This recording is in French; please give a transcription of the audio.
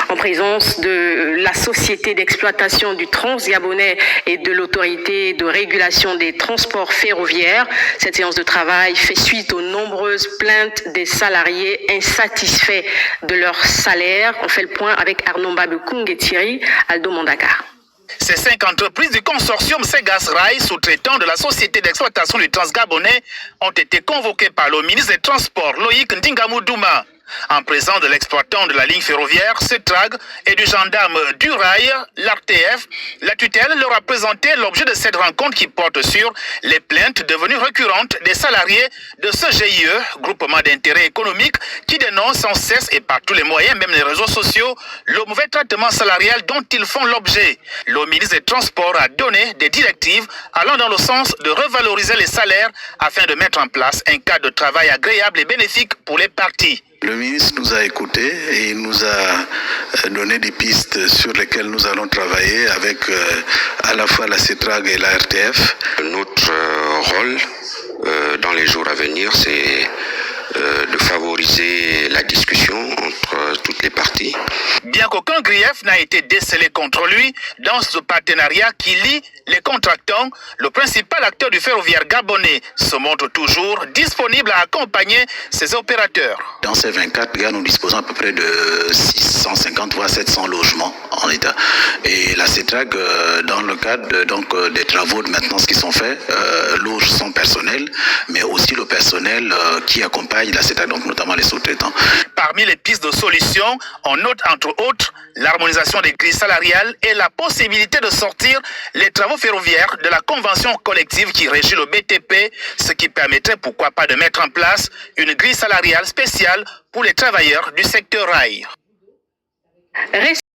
en présence de la société d'exploitation du Transgabonais et de l'autorité de régulation des transports ferroviaires. Cette séance de travail fait suite aux nombreuses plaintes des salariés insatisfaits de leur salaire. On fait le point avec Arnaud Mbabekung et Thierry Aldo Mondakar. Ces 5 entreprises du consortium Segas Rail, sous-traitant de la société d'exploitation du Transgabonais, ont été convoquées par le ministre des Transports, Loïc Ndingamoudouma. En présence de l'exploitant de la ligne ferroviaire, CETRAG, et du gendarme du rail, l'ARTF, la tutelle leur a présenté l'objet de cette rencontre qui porte sur les plaintes devenues récurrentes des salariés de ce GIE, groupement d'intérêt économique, qui dénonce sans cesse et par tous les moyens, même les réseaux sociaux, le mauvais traitement salarial dont ils font l'objet. Le ministre des Transports a donné des directives allant dans le sens de revaloriser les salaires afin de mettre en place un cadre de travail agréable et bénéfique pour les parties. Le ministre nous a écoutés et il nous a donné des pistes sur lesquelles nous allons travailler avec à la fois la CETRAG et la RTF. Notre rôle dans les jours à venir, c'est de favoriser la discussion entre toutes les parties. Bien qu'aucun grief n'a été décelé contre lui, dans ce partenariat qui lie les contractants, le principal acteur du ferroviaire gabonais se montre toujours disponible à accompagner ses opérateurs. Dans ces 24 gars, nous disposons à peu près de 650 voire 700 logements en état. Et la CETRAG, dans le cadre des travaux de maintenance qui sont faits, loge son personnel, mais aussi le personnel qui accompagne la CETRAG, donc notamment les sous-traitants. Parmi les pistes de solutions, on note entre autres l'harmonisation des grilles salariales et la possibilité de sortir les travaux ferroviaires de la convention collective qui régit le BTP, ce qui permettrait pourquoi pas de mettre en place une grille salariale spéciale pour les travailleurs du secteur rail.